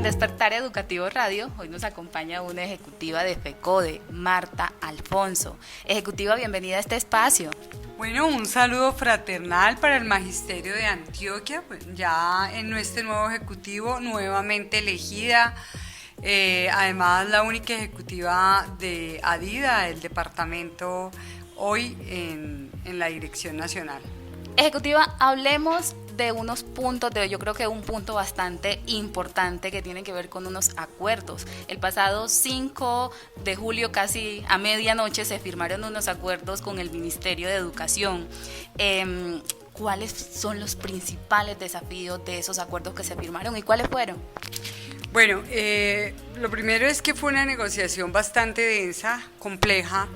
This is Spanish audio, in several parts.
En Despertar Educativo Radio, hoy nos acompaña una ejecutiva de FECODE, Marta Alfonso. Ejecutiva, bienvenida a este espacio. Bueno, un saludo fraternal para el Magisterio de Antioquia, pues ya en este nuevo ejecutivo, nuevamente elegida, además la única ejecutiva de ADIDA, el departamento, hoy en la dirección nacional. Ejecutiva, hablemos de unos puntos, yo creo que un punto bastante importante que tiene que ver con unos acuerdos. El pasado 5 de julio, casi a medianoche, se firmaron unos acuerdos con el Ministerio de Educación. ¿Cuáles son los principales desafíos de esos acuerdos que se firmaron y cuáles fueron? Bueno, lo primero es que fue una negociación bastante densa, compleja,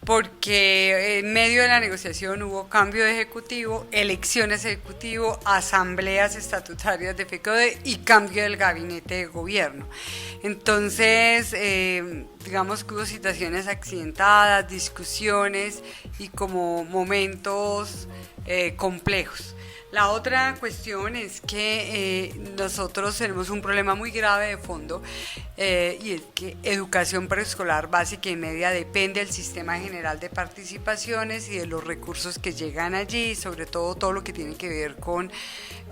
porque en medio de la negociación hubo cambio de ejecutivo, elecciones de ejecutivo, asambleas estatutarias de FECODE y cambio del gabinete de gobierno. Entonces, digamos que hubo situaciones accidentadas, discusiones y como momentos complejos. La otra cuestión es que nosotros tenemos un problema muy grave de fondo y es que educación preescolar básica y media depende del sistema general de participaciones y de los recursos que llegan allí, sobre todo lo que tiene que ver con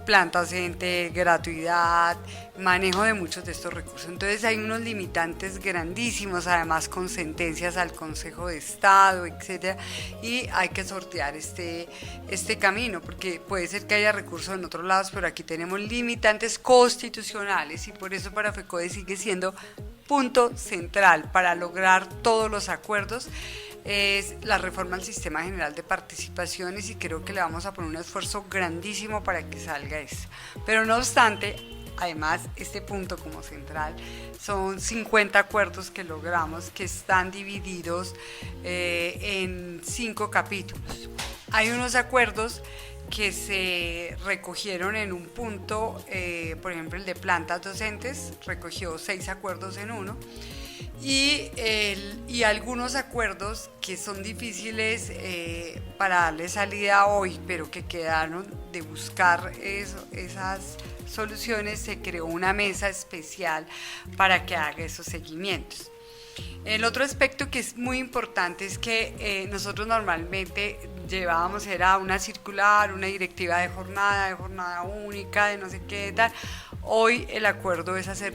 planta docente, gratuidad, manejo de muchos de estos recursos. Entonces hay unos limitantes grandísimos, además con sentencias al Consejo de Estado, etcétera, y hay que sortear este camino, porque puede ser que haya recursos en otros lados, pero aquí tenemos limitantes constitucionales y por eso para FECODE sigue siendo punto central para lograr todos los acuerdos. Es la reforma al sistema general de participaciones y creo que le vamos a poner un esfuerzo grandísimo para que salga eso. Pero no obstante, además este punto como central son 50 acuerdos que logramos que están divididos en 5 capítulos. Hay unos acuerdos que se recogieron en un punto, por ejemplo el de plantas docentes recogió 6 acuerdos en uno. Y algunos acuerdos que son difíciles para darle salida hoy, pero que quedaron de buscar esas soluciones, se creó una mesa especial para que haga esos seguimientos. El otro aspecto que es muy importante es que nosotros normalmente llevábamos, era una circular, una directiva de jornada única, de no sé qué tal. Hoy el acuerdo es hacer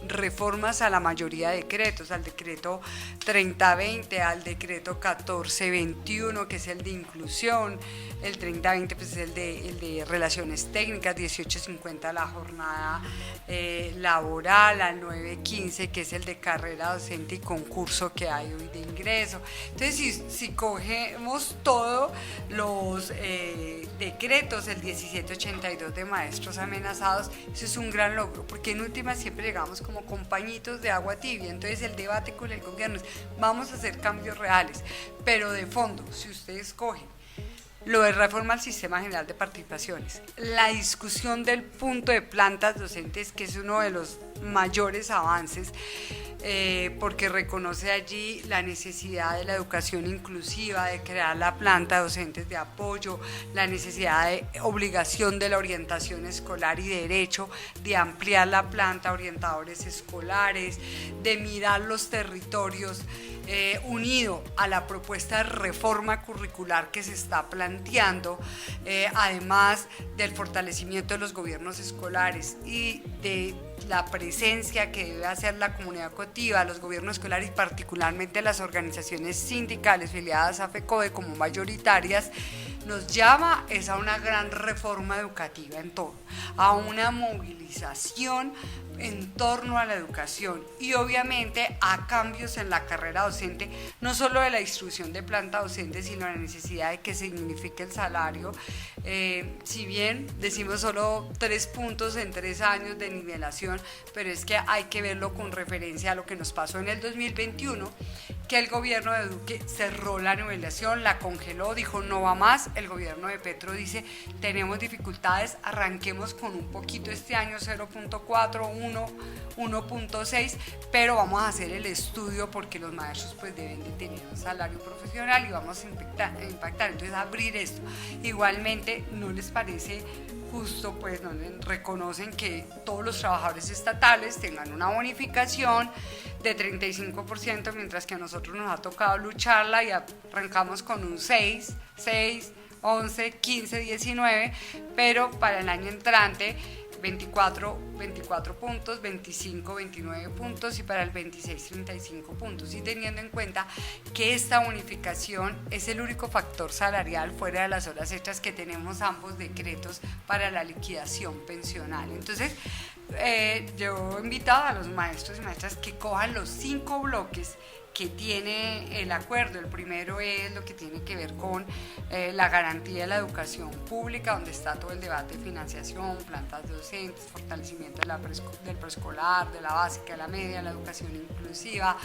reformas a la mayoría de decretos, al decreto 3020, al decreto 1421, que es el de inclusión, el 3020 pues es el de relaciones técnicas, 1850 la jornada laboral, al 915 que es el de carrera docente y concurso que hay hoy de ingreso. Entonces si cogemos todos los decretos, el 1782 de maestros amenazados, eso es un gran logro, porque en última siempre llegamos como compañitos de agua tibia. Entonces el debate con el gobierno es, vamos a hacer cambios reales, pero de fondo, si ustedes cogen lo de reforma al sistema general de participaciones, la discusión del punto de plantas docentes, que es uno de los mayores avances, porque reconoce allí la necesidad de la educación inclusiva, de crear la planta docentes de apoyo, la necesidad de obligación de la orientación escolar y derecho, de ampliar la planta orientadores escolares, de mirar los territorios, unido a la propuesta de reforma curricular que se está planteando, además del fortalecimiento de los gobiernos escolares y de la presencia que debe hacer la comunidad educativa, los gobiernos escolares y particularmente las organizaciones sindicales afiliadas a FECODE como mayoritarias, nos llama es a una gran reforma educativa en todo, a una movilización en torno a la educación y obviamente a cambios en la carrera docente, no solo de la distribución de planta docente, sino la necesidad de que se dignifique el salario. Si bien decimos solo 3 puntos en 3 años de nivelación, pero es que hay que verlo con referencia a lo que nos pasó en el 2021, que el gobierno de Duque cerró la nivelación, la congeló, dijo no va más. El gobierno de Petro dice tenemos dificultades, arranquemos con un poquito este año, 0.4, 1, 1.6, pero vamos a hacer el estudio porque los maestros pues deben de tener un salario profesional y vamos a impactar, entonces abrir esto. Igualmente, ¿no les parece justo, pues no reconocen que todos los trabajadores estatales tengan una bonificación de 35%, mientras que a nosotros nos ha tocado lucharla y arrancamos con un 6, 11, 15, 19, pero para el año entrante 24 puntos, 25, 29 puntos y para el 26, 35 puntos. Y teniendo en cuenta que esta bonificación es el único factor salarial fuera de las horas extras que tenemos ambos decretos para la liquidación pensional. Entonces, yo he invitado a los maestros y maestras que cojan los 5 bloques que tiene el acuerdo. El primero es lo que tiene que ver con la garantía de la educación pública, donde está todo el debate de financiación, plantas docentes, fortalecimiento del preescolar, de la básica, de la media, la educación inclusiva,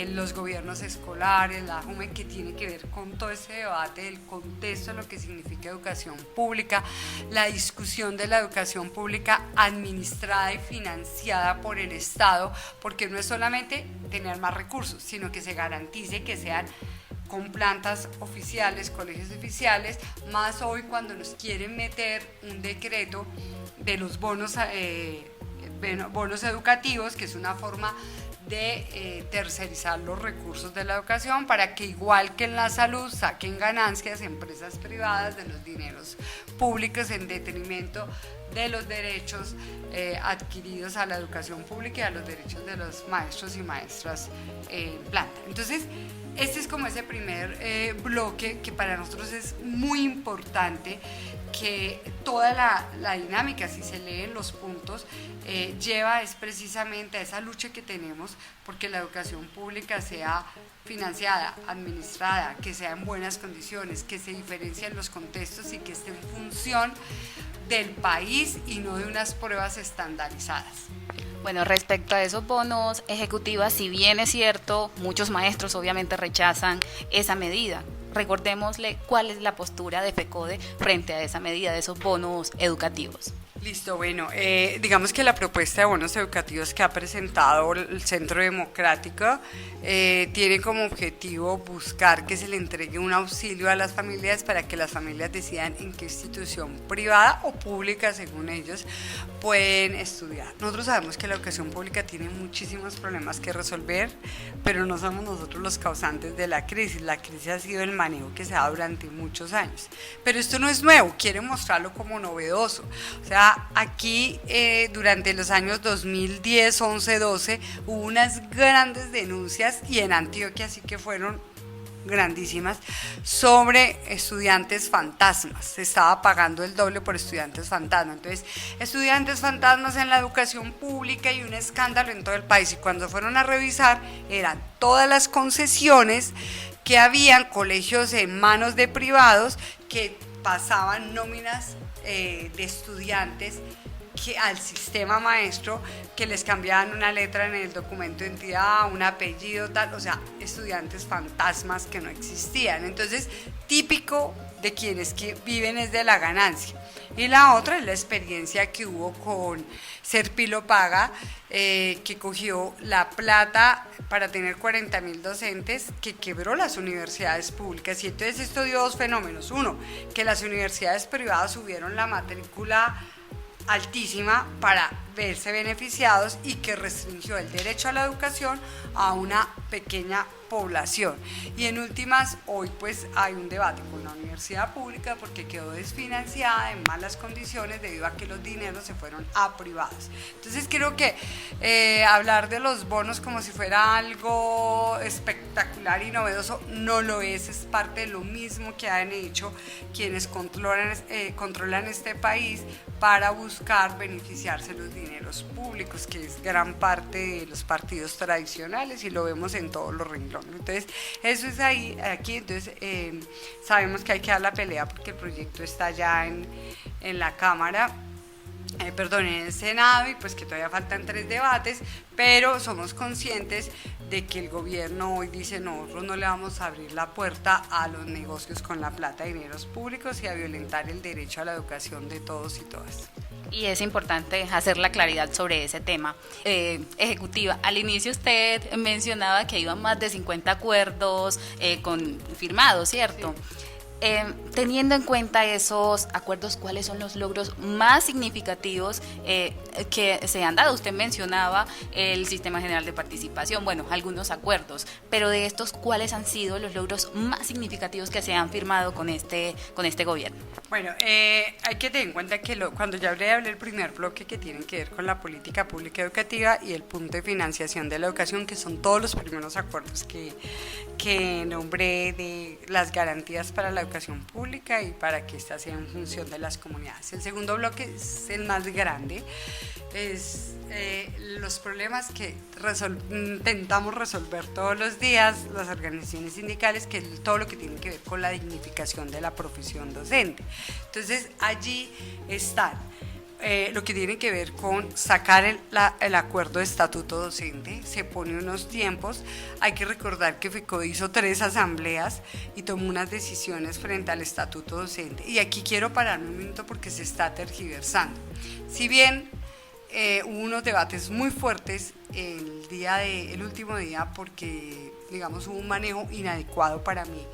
los gobiernos escolares, la JUME, que tiene que ver con todo ese debate del contexto de lo que significa educación pública, la discusión de la educación pública administrada y financiada por el Estado, porque no es solamente tener más recursos, sino que se garantice que sean con plantas oficiales, colegios oficiales, más hoy cuando nos quieren meter un decreto de los bonos educativos, que es una forma de tercerizar los recursos de la educación para que, igual que en la salud, saquen ganancias empresas privadas de los dineros públicos en detrimento de los derechos adquiridos a la educación pública y a los derechos de los maestros y maestras en planta. Entonces, este es como ese primer bloque que para nosotros es muy importante, que toda la dinámica, si se leen los puntos, lleva es precisamente a esa lucha que tenemos porque la educación pública sea financiada, administrada, que sea en buenas condiciones, que se diferencie en los contextos y que esté en función del país y no de unas pruebas estandarizadas. Bueno, respecto a esos bonos ejecutivos, si bien es cierto, muchos maestros obviamente rechazan esa medida. Recordémosle cuál es la postura de FECODE frente a esa medida de esos bonos educativos. Listo, bueno, digamos que la propuesta de bonos educativos que ha presentado el Centro Democrático tiene como objetivo buscar que se le entregue un auxilio a las familias para que las familias decidan en qué institución privada o pública, según ellos, pueden estudiar. Nosotros sabemos que la educación pública tiene muchísimos problemas que resolver, pero no somos nosotros los causantes de la crisis. La crisis ha sido el manejo que se da durante muchos años. Pero esto no es nuevo, quiere mostrarlo como novedoso. O sea, aquí durante los años 2010, 11, 12 hubo unas grandes denuncias, y en Antioquia sí que fueron grandísimas, sobre estudiantes fantasmas. Se estaba pagando el doble por estudiantes fantasmas. Entonces, estudiantes fantasmas en la educación pública y un escándalo en todo el país. Y cuando fueron a revisar, eran todas las concesiones que habían, colegios en manos de privados que pasaban nóminas de estudiantes al sistema maestro, que les cambiaban una letra en el documento de identidad, un apellido, tal, o sea, estudiantes fantasmas que no existían. Entonces, típico de quienes que viven es de la ganancia. Y la otra es la experiencia que hubo con Serpilo Paga, que cogió la plata para tener 40.000 docentes, que quebró las universidades públicas. Y entonces esto dio dos fenómenos. Uno, que las universidades privadas subieron la matrícula altísima para verse beneficiados, y que restringió el derecho a la educación a una pequeña población. Y en últimas, hoy pues hay un debate con la universidad pública porque quedó desfinanciada, en malas condiciones, debido a que los dineros se fueron a privados. Entonces creo que hablar de los bonos como si fuera algo espectacular y novedoso no lo es parte de lo mismo que han hecho quienes controlan este país para buscar beneficiarse los dineros públicos, que es gran parte de los partidos tradicionales, y lo vemos en todos los renglones. Entonces, eso es aquí. Entonces, sabemos que hay que dar la pelea porque el proyecto está ya en la Cámara, en el Senado, y pues que todavía faltan 3 debates, pero somos conscientes de que el gobierno hoy dice nosotros no le vamos a abrir la puerta a los negocios con la plata de dineros públicos y a violentar el derecho a la educación de todos y todas. Y es importante hacer la claridad sobre ese tema. Ejecutiva, al inicio usted mencionaba que iban más de 50 acuerdos firmados, ¿cierto? Sí. Teniendo en cuenta esos acuerdos, ¿cuáles son los logros más significativos que se han dado? Usted mencionaba el Sistema General de Participación, bueno, algunos acuerdos, pero de estos, ¿cuáles han sido los logros más significativos que se han firmado con este gobierno? Bueno, hay que tener en cuenta que cuando ya hablé el primer bloque que tiene que ver con la política pública educativa y el punto de financiación de la educación, que son todos los primeros acuerdos que nombré de las garantías para la educación pública y para que ésta sea en función de las comunidades. El segundo bloque es el más grande, es los problemas que intentamos resolver todos los días las organizaciones sindicales, que es todo lo que tiene que ver con la dignificación de la profesión docente. Entonces allí están lo que tiene que ver con sacar el acuerdo de estatuto docente, se pone unos tiempos, hay que recordar que FECODE hizo 3 asambleas y tomó unas decisiones frente al estatuto docente, y aquí quiero pararme un minuto porque se está tergiversando. Si bien hubo unos debates muy fuertes el último día, porque digamos hubo un manejo inadecuado para mí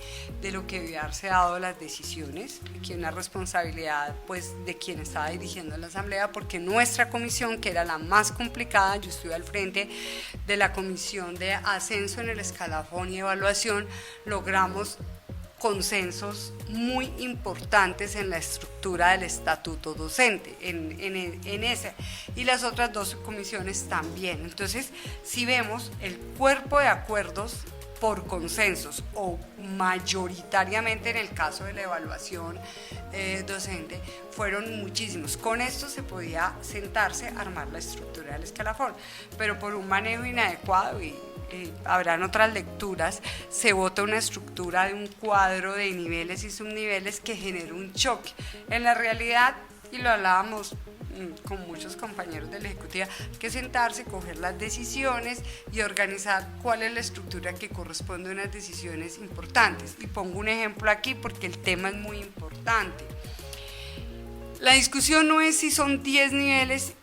de lo que debía haberse dado las decisiones, que una responsabilidad pues de quien estaba dirigiendo la asamblea, porque nuestra comisión, que era la más complicada, yo estuve al frente de la comisión de ascenso en el escalafón y evaluación, logramos consensos muy importantes en la estructura del estatuto docente, en esa, y las otras 2 comisiones también. Entonces, si vemos el cuerpo de acuerdos por consensos o mayoritariamente en el caso de la evaluación docente, fueron muchísimos. Con esto se podía sentarse a armar la estructura del escalafón, pero por un manejo inadecuado y habrán otras lecturas, se vota una estructura de un cuadro de niveles y subniveles que genera un choque. En la realidad, y lo hablábamos con muchos compañeros de la ejecutiva, que sentarse, coger las decisiones y organizar cuál es la estructura que corresponde a unas decisiones importantes. Y pongo un ejemplo aquí porque el tema es muy importante. La discusión no es si son 10 niveles,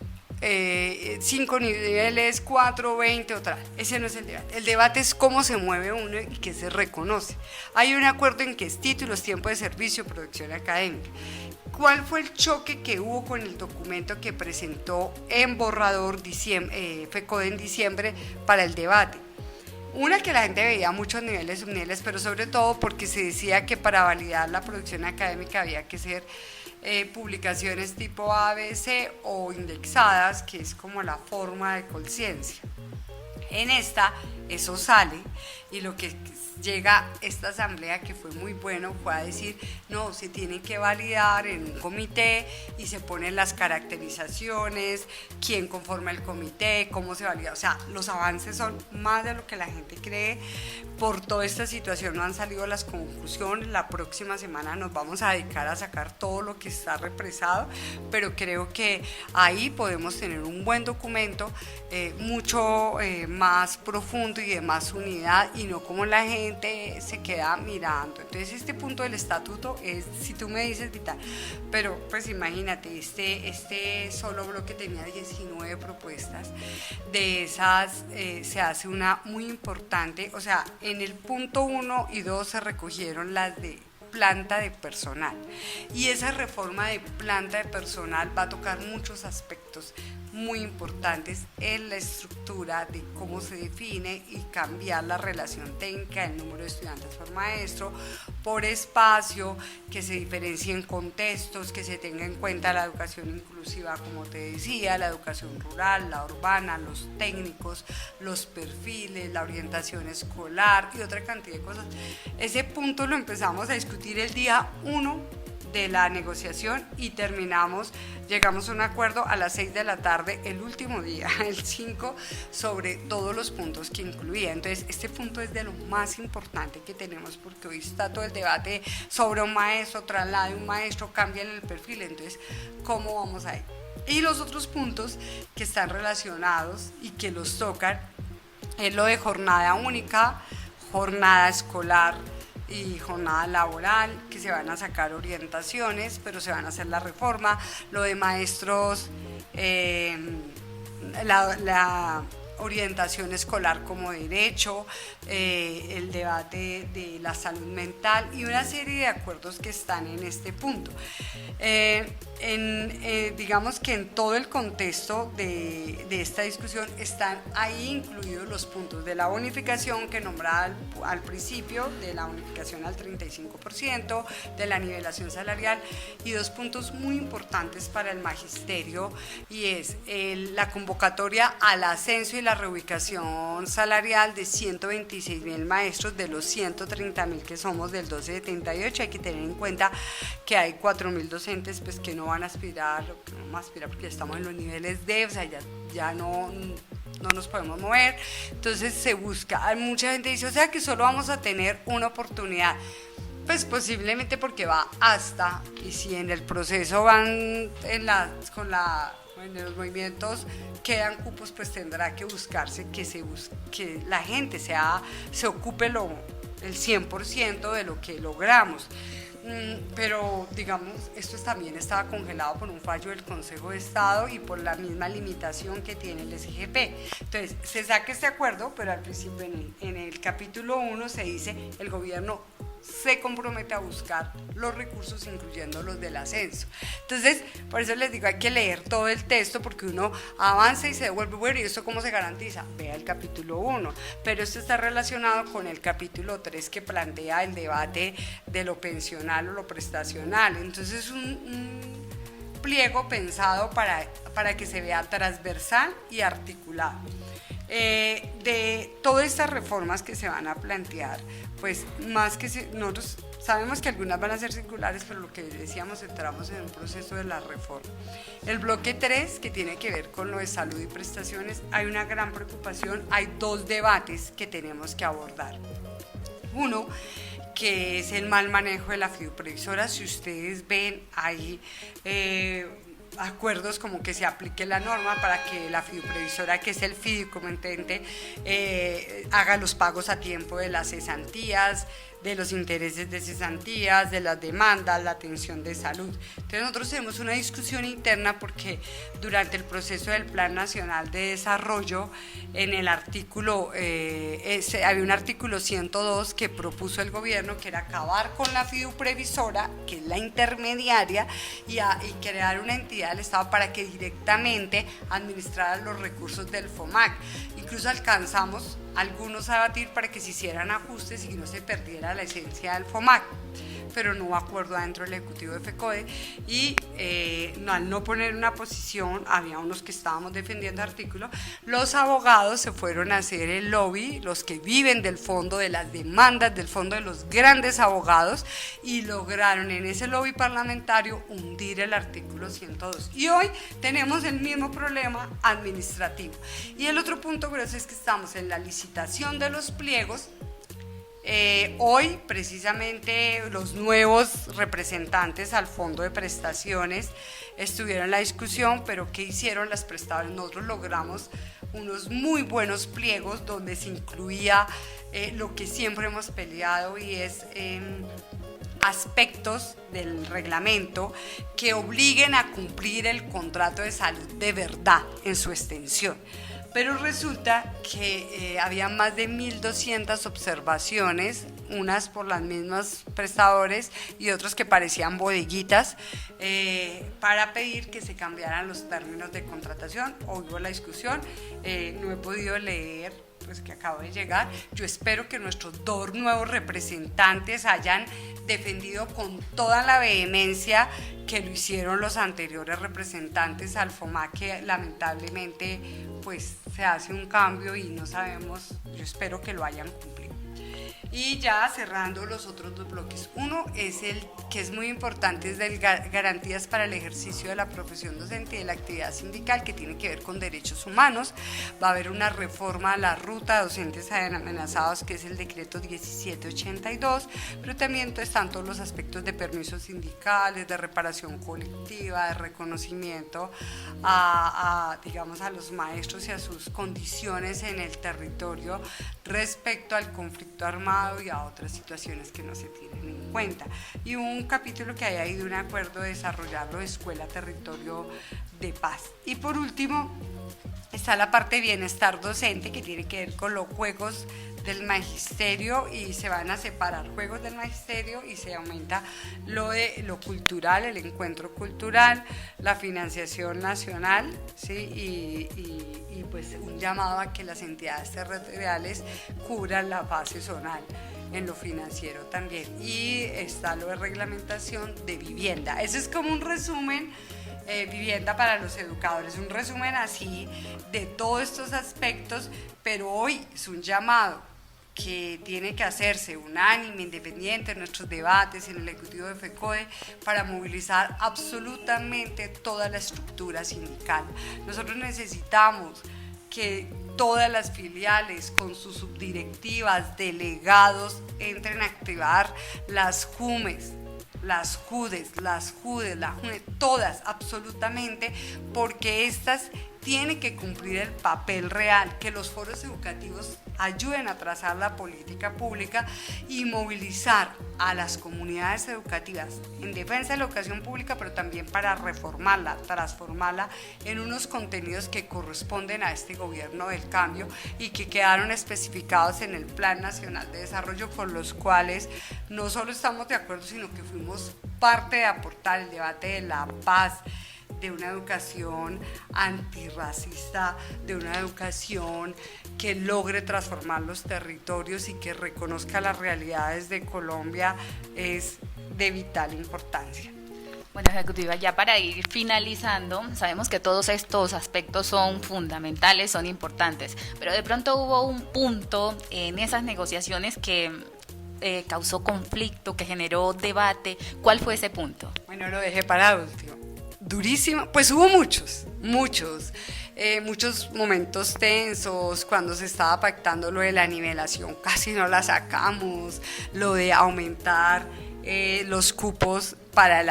5 niveles, 4, 20, otra. Ese no es el debate. El debate es cómo se mueve uno y qué se reconoce. Hay un acuerdo en que es títulos, tiempo de servicio, producción académica. ¿Cuál fue el choque que hubo con el documento que presentó en borrador FECODE en diciembre para el debate? Una, que la gente veía muchos niveles, subniveles, pero sobre todo porque se decía que para validar la producción académica había que ser publicaciones tipo ABC o indexadas, que es como la forma de conciencia. En esta, eso sale, y lo que llega esta asamblea, que fue muy bueno, fue a decir, no, se tiene que validar en un comité y se ponen las caracterizaciones, quién conforma el comité, cómo se valida. O sea, los avances son más de lo que la gente cree. Por toda esta situación no han salido las conclusiones. La próxima semana nos vamos a dedicar a sacar todo lo que está represado, pero creo que ahí podemos tener un buen documento, mucho más profundo y de más unidad, y no como la gente se queda mirando. Entonces este punto del estatuto es, si tú me dices, vital, pero pues imagínate, este solo bloque tenía 19 propuestas, de esas se hace una muy importante, o sea, en el punto 1 y 2 se recogieron las de planta de personal, y esa reforma de planta de personal va a tocar muchos aspectos muy importantes en la estructura de cómo se define y cambiar la relación técnica del número de estudiantes por maestro, por espacio, que se diferencien contextos, que se tenga en cuenta la educación inclusiva, como te decía, la educación rural, la urbana, los técnicos, los perfiles, la orientación escolar y otra cantidad de cosas. Ese punto lo empezamos a discutir el día 1 de la negociación y llegamos a un acuerdo a las 6 de la tarde, el último día, el 5, sobre todos los puntos que incluía. Entonces, este punto es de lo más importante que tenemos, porque hoy está todo el debate sobre un maestro, traslado de un maestro, cambian el perfil. Entonces, ¿cómo vamos ahí? Y los otros puntos que están relacionados y que los tocan es lo de jornada única, jornada escolar y jornada laboral, que se van a sacar orientaciones, pero se van a hacer la reforma, lo de maestros, la orientación escolar como derecho, el debate de la salud mental y una serie de acuerdos que están en este punto. Digamos que en todo el contexto de esta discusión están ahí incluidos los puntos de la bonificación que nombraba al principio, de la bonificación al 35%, de la nivelación salarial y dos puntos muy importantes para el magisterio, y es la convocatoria al ascenso y la reubicación salarial de 126.000 maestros de los 130.000 que somos del 1278. Hay que tener en cuenta que hay 4.000 docentes pues, que no van a aspirar, que no van a aspirar porque ya estamos en los niveles D, o sea, ya no nos podemos mover. Entonces se busca, mucha gente dice, o sea que solo vamos a tener una oportunidad. Pues posiblemente porque va hasta, y si en el proceso van en los movimientos quedan cupos, pues tendrá que buscarse que la gente se ocupe el 100% de lo que logramos. Pero digamos, esto también estaba congelado por un fallo del Consejo de Estado y por la misma limitación que tiene el SGP. Entonces, se saca este acuerdo, pero al principio en el capítulo 1 se dice el gobierno se compromete a buscar los recursos, incluyendo los del ascenso. Entonces, por eso les digo, hay que leer todo el texto, porque uno avanza y se devuelve, bueno, ¿y esto cómo se garantiza? Vea el capítulo 1, pero esto está relacionado con el capítulo 3 que plantea el debate de lo pensional o lo prestacional. Entonces, es un pliego pensado para que se vea transversal y articulado. De todas estas reformas que se van a plantear, pues más que nosotros sabemos que algunas van a ser circulares, pero lo que decíamos, entramos en un proceso de la reforma. El bloque 3, que tiene que ver con lo de salud y prestaciones, hay una gran preocupación, hay dos debates que tenemos que abordar. Uno, que es el mal manejo de la fiduprevisora. Si ustedes ven ahí acuerdos como que se aplique la norma para que la fiduprevisora, que es el fideicomitente, haga los pagos a tiempo de las cesantías, de los intereses de cesantías, de las demandas, la atención de salud. Entonces nosotros tenemos una discusión interna porque durante el proceso del Plan Nacional de Desarrollo, en el artículo, había un artículo 102 que propuso el gobierno, que era acabar con la fiduprevisora, que es la intermediaria, y crear una entidad del Estado para que directamente administrara los recursos del FOMAC. Incluso alcanzamos algunos a debatir para que se hicieran ajustes y no se perdiera la esencia del FOMAC, pero no hubo acuerdo dentro del Ejecutivo de FECODE, y al no poner una posición, había unos que estábamos defendiendo el artículo, los abogados se fueron a hacer el lobby, los que viven del fondo, de las demandas del fondo, de los grandes abogados, y lograron en ese lobby parlamentario hundir el artículo 102. Y hoy tenemos el mismo problema administrativo. Y el otro punto grueso es que estamos en la licitación de los pliegos. Hoy precisamente los nuevos representantes al fondo de prestaciones estuvieron en la discusión, pero ¿qué hicieron las prestadoras? Nosotros logramos unos muy buenos pliegos donde se incluía lo que siempre hemos peleado, y es aspectos del reglamento que obliguen a cumplir el contrato de salud de verdad en su extensión. Pero resulta que había más de 1.200 observaciones, unas por las mismas prestadores y otros que parecían bodeguitas, para pedir que se cambiaran los términos de contratación. Hoy hubo la discusión, no he podido leer, pues que acabo de llegar. Yo espero que nuestros dos nuevos representantes hayan defendido con toda la vehemencia que lo hicieron los anteriores representantes al FOMAC, que lamentablemente pues se hace un cambio y no sabemos, yo espero que lo hayan cumplido. Y ya cerrando los otros dos bloques. Uno es el que es muy importante, es de garantías para el ejercicio de la profesión docente y de la actividad sindical, que tiene que ver con derechos humanos. Va a haber una reforma a la ruta de docentes amenazados, que es el decreto 1782, pero también están todos los aspectos de permisos sindicales, de reparación colectiva, de reconocimiento digamos, a los maestros y a sus condiciones en el territorio respecto al conflicto armado y a otras situaciones que no se tienen en cuenta. Y un capítulo que hay ahí de un acuerdo de desarrollarlo de Escuela Territorio de Paz. Y por último está la parte de bienestar docente, que tiene que ver con los juegos del magisterio, y se van a separar juegos del magisterio y se aumenta lo cultural, el encuentro cultural, la financiación nacional, ¿sí? y pues un llamado a que las entidades territoriales cubran la fase zonal en lo financiero también. Y está lo de reglamentación de vivienda. Eso es como un resumen. Vivienda para los educadores, un resumen así de todos estos aspectos, pero hoy es un llamado que tiene que hacerse unánime, independiente en nuestros debates en el Ejecutivo de FECODE, para movilizar absolutamente toda la estructura sindical. Nosotros necesitamos que todas las filiales con sus subdirectivas, delegados, entren a activar las JUMES, las JUDES, todas absolutamente, porque estas tienen que cumplir el papel real, que los foros educativos ayuden a trazar la política pública y movilizar a las comunidades educativas en defensa de la educación pública, pero también para reformarla, transformarla en unos contenidos que corresponden a este gobierno del cambio y que quedaron especificados en el Plan Nacional de Desarrollo, con los cuales no solo estamos de acuerdo, sino que fuimos parte de aportar el debate de la paz, de una educación antirracista, de una educación que logre transformar los territorios y que reconozca las realidades de Colombia, es de vital importancia. Bueno, ejecutiva, ya para ir finalizando, sabemos que todos estos aspectos son fundamentales, son importantes, pero de pronto hubo un punto en esas negociaciones que causó conflicto, que generó debate. ¿Cuál fue ese punto? Bueno, lo dejé para último. Durísimo, pues hubo muchos momentos tensos cuando se estaba pactando lo de la nivelación, casi no la sacamos, lo de aumentar los cupos para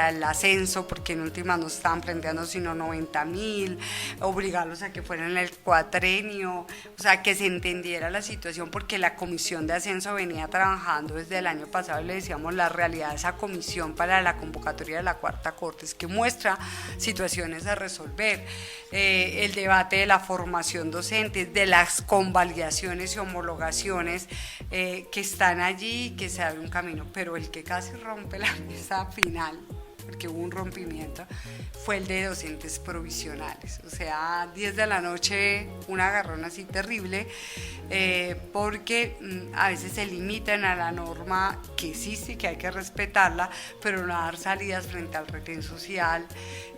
el ascenso, porque en últimas no estaban planteando sino 90.000, obligarlos a que fueran el cuatrenio, o sea, que se entendiera la situación, porque la comisión de ascenso venía trabajando desde el año pasado, y le decíamos la realidad de esa comisión para la convocatoria de la Cuarta Corte, es que muestra situaciones a resolver, el debate de la formación docente, de las convalidaciones y homologaciones que están allí, que se abre un camino, pero el que casi rompe la mesa final, porque hubo un rompimiento, fue el de docentes provisionales. O sea, 10 de la noche, un agarrón así terrible, porque a veces se limitan a la norma que existe, que hay que respetarla, pero no dar salidas frente al retén social,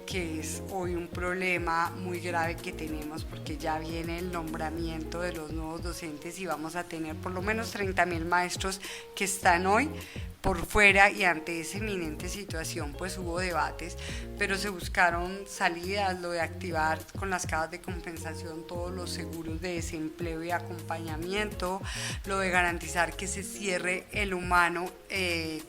que es hoy un problema muy grave que tenemos, porque ya viene el nombramiento de los nuevos docentes y vamos a tener por lo menos 30.000 maestros que están hoy por fuera, y ante esa inminente situación pues hubo debates, pero se buscaron salidas, lo de activar con las cajas de compensación todos los seguros de desempleo y acompañamiento, lo de garantizar que se cierre el humano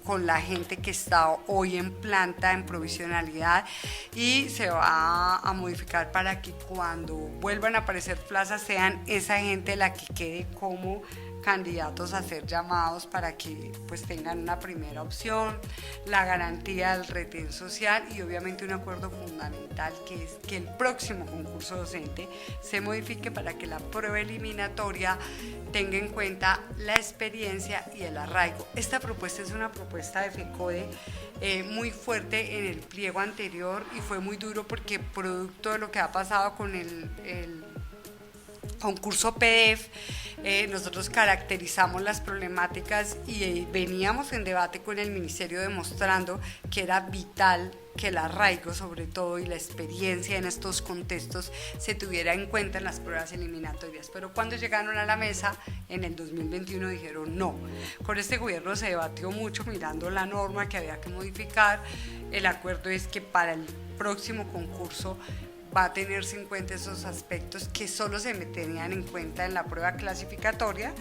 con la gente que está hoy en planta en provisionalidad, y se va a modificar para que cuando vuelvan a aparecer plazas sean esa gente la que quede como candidatos a ser llamados para que pues tengan una primera opción, la garantía del retén social, y obviamente un acuerdo fundamental, que es que el próximo concurso docente se modifique para que la prueba eliminatoria tenga en cuenta la experiencia y el arraigo. Esta propuesta es una propuesta de FECODE muy fuerte en el pliego anterior, y fue muy duro porque producto de lo que ha pasado con concurso PDF, nosotros caracterizamos las problemáticas y veníamos en debate con el ministerio demostrando que era vital que el arraigo sobre todo y la experiencia en estos contextos se tuviera en cuenta en las pruebas eliminatorias, pero cuando llegaron a la mesa en el 2021 dijeron no. Con este gobierno se debatió mucho mirando la norma que había que modificar. El acuerdo es que para el próximo concurso va a tenerse en cuenta esos aspectos que solo se tenían en cuenta en la prueba clasificatoria,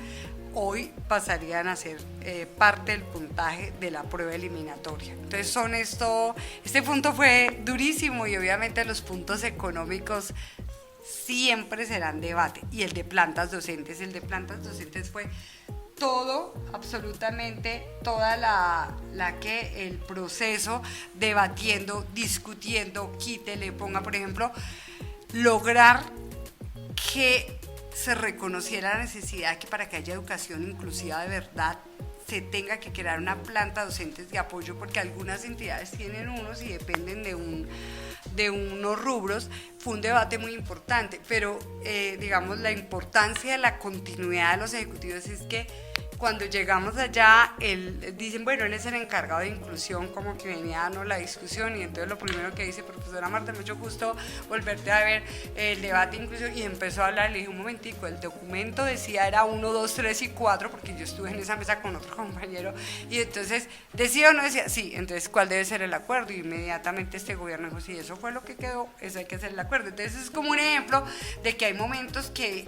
hoy pasarían a ser parte del puntaje de la prueba eliminatoria. Entonces este punto fue durísimo y obviamente los puntos económicos siempre serán debate, y el de plantas docentes fue todo, absolutamente toda el proceso debatiendo, discutiendo, quítele, ponga, por ejemplo, lograr que se reconociera la necesidad que para que haya educación inclusiva de verdad se tenga que crear una planta docentes de apoyo, porque algunas entidades tienen unos y dependen de unos rubros. Fue un debate muy importante, pero digamos la importancia de la continuidad de los ejecutivos es que cuando llegamos allá, dicen, bueno, él es el encargado de inclusión, como que venía dando la discusión, y entonces lo primero que dice, profesora Marta, mucho gusto volverte a ver el debate de inclusión, y empezó a hablar, le dije, un momentico, el documento decía era 1, 2, 3 y 4, porque yo estuve en esa mesa con otro compañero, y entonces, ¿decía o no decía? Sí, entonces, ¿cuál debe ser el acuerdo? Y inmediatamente este gobierno dijo, sí, eso fue lo que quedó, eso hay que hacer el acuerdo. Entonces, es como un ejemplo de que hay momentos que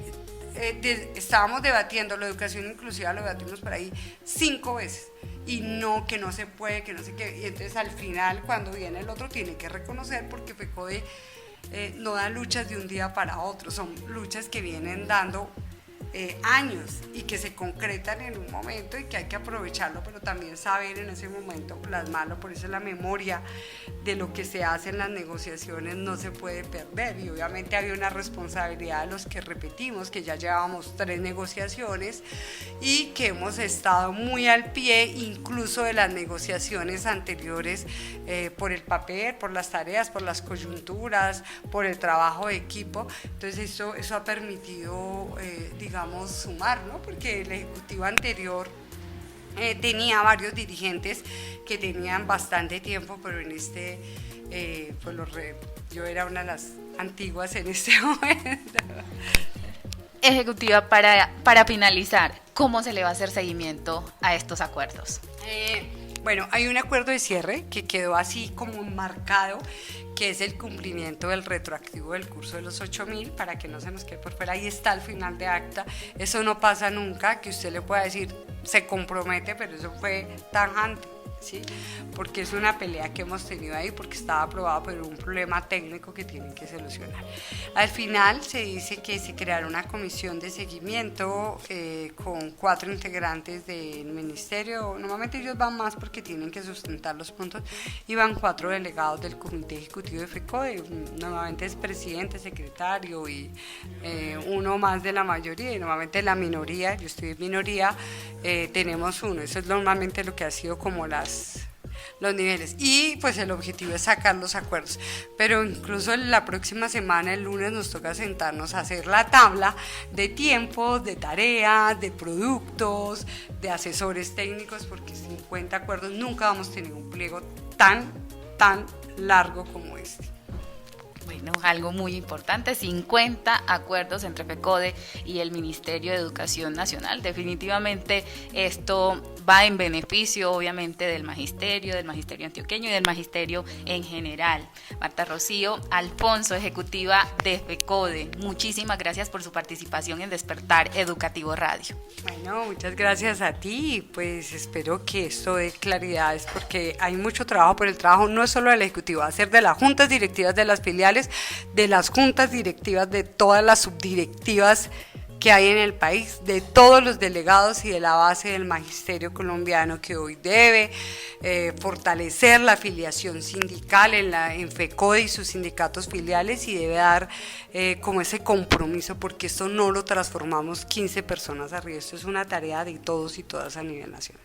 estábamos debatiendo la educación inclusiva, lo debatimos por ahí 5 veces y no, que no se puede, que no sé qué, y entonces al final cuando viene el otro tiene que reconocer, porque FECODE no da luchas de un día para otro, son luchas que vienen dando años y que se concretan en un momento y que hay que aprovecharlo, pero también saber en ese momento plasmarlo. Por eso la memoria de lo que se hace en las negociaciones no se puede perder, y obviamente había una responsabilidad de los que repetimos, que ya llevábamos 3 negociaciones y que hemos estado muy al pie incluso de las negociaciones anteriores, por el papel, por las tareas, por las coyunturas, por el trabajo de equipo. Entonces eso ha permitido digamos sumar, ¿no? Porque el ejecutivo anterior tenía varios dirigentes que tenían bastante tiempo, pero en yo era una de las antiguas en este momento. Ejecutiva, para finalizar, ¿cómo se le va a hacer seguimiento a estos acuerdos? Bueno, hay un acuerdo de cierre que quedó así como marcado, que es el cumplimiento del retroactivo del curso de los 8.000, para que no se nos quede por fuera. Ahí está el final de acta. Eso no pasa nunca, que usted le pueda decir se compromete, pero eso fue tajante, ¿sí? Porque es una pelea que hemos tenido ahí, porque estaba aprobado, pero un problema técnico que tienen que solucionar. Al final se dice que se creará una comisión de seguimiento con 4 integrantes del ministerio. Normalmente ellos van más porque tienen que sustentar los puntos, y van 4 delegados del comité ejecutivo de FECODE. Normalmente es presidente, secretario y uno más de la mayoría, y normalmente la minoría, yo estoy en minoría, tenemos uno. Eso es normalmente lo que ha sido como los niveles, y pues el objetivo es sacar los acuerdos, pero incluso la próxima semana, el lunes, nos toca sentarnos a hacer la tabla de tiempos, de tareas, de productos, de asesores técnicos, porque 50 acuerdos, nunca vamos a tener un pliego tan largo como este. Bueno, algo muy importante, 50 acuerdos entre FECODE y el Ministerio de Educación Nacional. Definitivamente esto va en beneficio, obviamente, del magisterio antioqueño y del magisterio en general. Marta Rocío Alfonso, ejecutiva de FECODE, muchísimas gracias por su participación en Despertar Educativo Radio. Bueno, muchas gracias a ti, pues espero que esto dé claridades, porque hay mucho trabajo, pero el trabajo no es solo del ejecutivo, va a ser de las juntas directivas de las filiales, de las juntas directivas de todas las subdirectivas que hay en el país, de todos los delegados y de la base del magisterio colombiano, que hoy debe fortalecer la afiliación sindical en FECODE y sus sindicatos filiales, y debe dar como ese compromiso, porque esto no lo transformamos 15 personas arriba, esto es una tarea de todos y todas a nivel nacional.